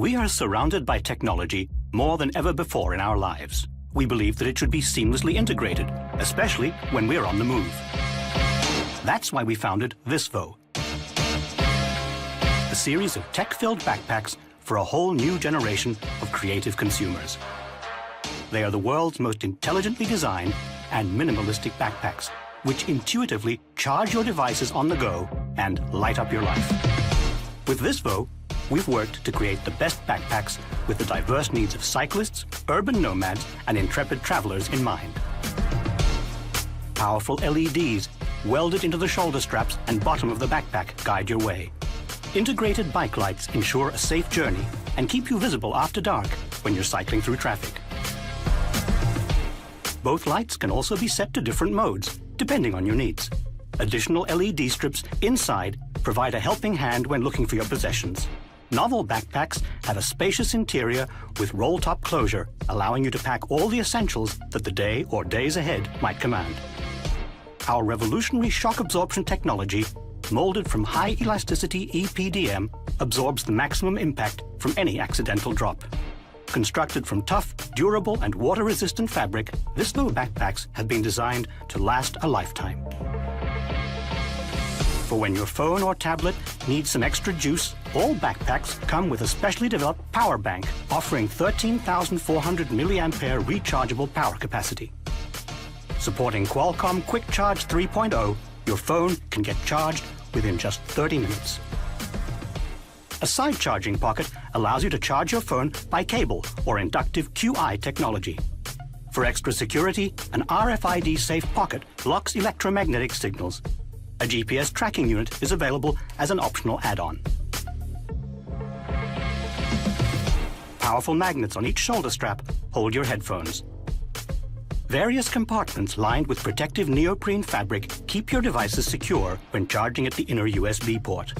We are surrounded by technology more than ever before in our lives. We believe that it should be seamlessly integrated, especially when we're on the move. That's why we founded Visvo, a series of tech-filled backpacks for a whole new generation of creative consumers. They are the world's most intelligently designed and minimalistic backpacks, which intuitively charge your devices on the go and light up your life. With Visvo, we've worked to create the best backpacks with the diverse needs of cyclists, urban nomads, and intrepid travelers in mind. Powerful LEDs welded into the shoulder straps and bottom of the backpack guide your way. Integrated bike lights ensure a safe journey and keep you visible after dark when you're cycling through traffic. Both lights can also be set to different modes, depending on your needs. Additional LED strips inside provide a helping hand when looking for your possessions. Novel backpacks have a spacious interior with roll-top closure, allowing you to pack all the essentials that the day or days ahead might command. Our revolutionary shock absorption technology, molded from high elasticity EPDM, absorbs the maximum impact from any accidental drop. Constructed from tough, durable, and water-resistant fabric, Visvo backpacks have been designed to last a lifetime. For when your phone or tablet needs some extra juice, all backpacks come with a specially developed power bank offering 13,400 milliampere rechargeable power capacity. Supporting Qualcomm Quick Charge 3.0, your phone can get charged within just 30 minutes. A side charging pocket allows you to charge your phone by cable or inductive QI technology. For extra security, an RFID safe pocket blocks electromagnetic signals. A GPS tracking unit is available as an optional add-on. Powerful magnets on each shoulder strap hold your headphones. Various compartments lined with protective neoprene fabric keep your devices secure when charging at the inner USB port.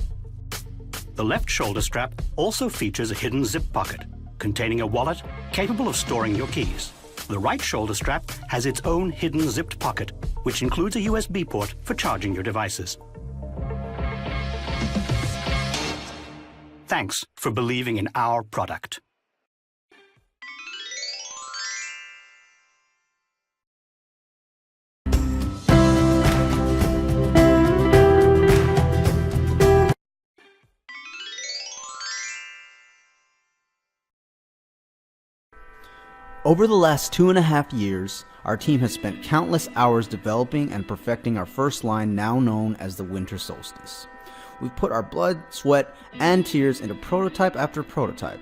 The left shoulder strap also features a hidden zip pocket containing a wallet capable of storing your keys. The right shoulder strap has its own hidden zipped pocket, which includes a USB port for charging your devices. Thanks for believing in our product. Over the last 2.5 years, our team has spent countless hours developing and perfecting our first line, now known as the Winter Solstice. We've put our blood, sweat, and tears into prototype after prototype.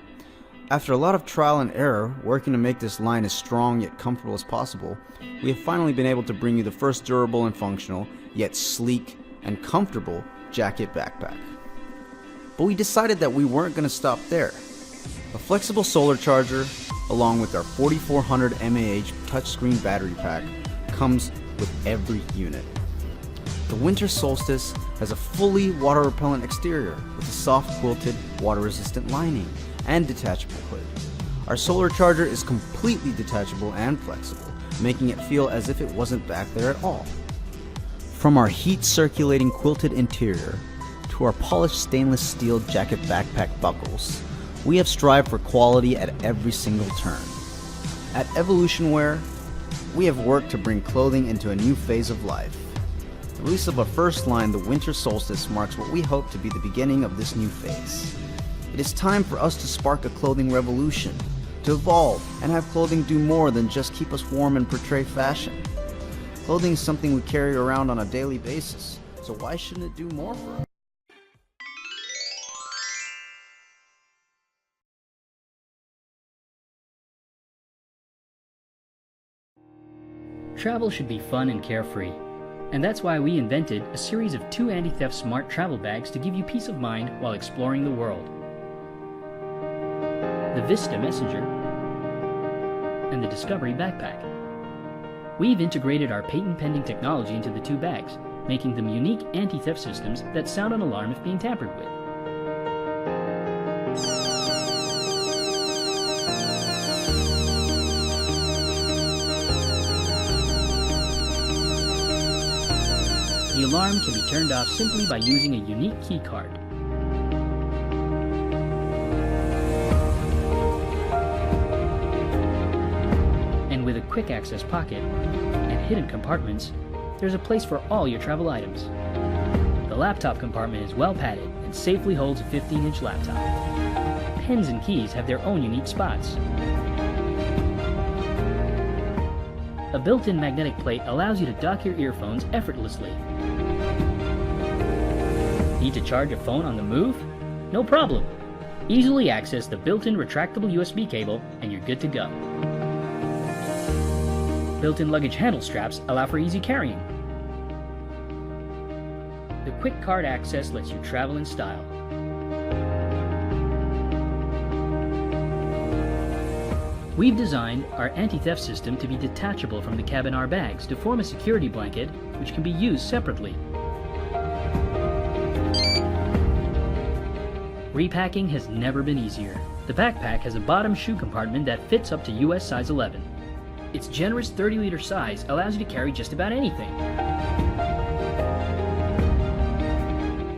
After a lot of trial and error, working to make this line as strong yet comfortable as possible, we have finally been able to bring you the first durable and functional, yet sleek and comfortable jacket backpack. But we decided that we weren't going to stop there. A flexible solar charger, along with our 4400 mAh touchscreen battery pack, comes with every unit. The Winter Solstice has a fully water-repellent exterior with a soft quilted, water-resistant lining and detachable hood. Our solar charger is completely detachable and flexible, making it feel as if it wasn't back there at all. From our heat-circulating quilted interior to our polished stainless steel jacket backpack buckles, we have strived for quality at every single turn. At Evolution Wear, we have worked to bring clothing into a new phase of life. The release of our first line, the Winter Solstice, marks what we hope to be the beginning of this new phase. It is time for us to spark a clothing revolution, to evolve and have clothing do more than just keep us warm and portray fashion. Clothing is something we carry around on a daily basis, so why shouldn't it do more for us? Travel should be fun and carefree, and that's why we invented a series of 2 anti-theft smart travel bags to give you peace of mind while exploring the world. The Vista Messenger and the Discovery Backpack. We've integrated our patent-pending technology into the 2 bags, making them unique anti-theft systems that sound an alarm if being tampered with. The alarm can be turned off simply by using a unique key card. quick access pocket and hidden compartments, there's a place for all your travel items. The laptop compartment is well padded and safely holds a 15-inch laptop. Pens and keys have their own unique spots. A built-in magnetic plate allows you to dock your earphones effortlessly. Need to charge a phone on the move? No problem. Easily access the built-in retractable USB cable and you're good to go. Built-in luggage handle straps allow for easy carrying. The quick card access lets you travel in style. We've designed our anti-theft system to be detachable from the cabin R bags to form a security blanket which can be used separately. Repacking has never been easier. The backpack has a bottom shoe compartment that fits up to US size 11. Its generous 30-liter size allows you to carry just about anything.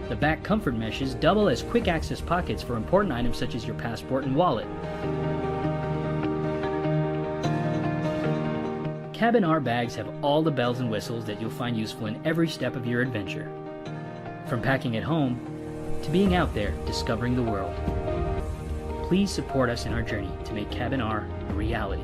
The back comfort meshes double as quick access pockets for important items such as your passport and wallet. Cabin R bags have all the bells and whistles that you'll find useful in every step of your adventure. From packing at home to being out there discovering the world. Please support us in our journey to make Cabin R a reality.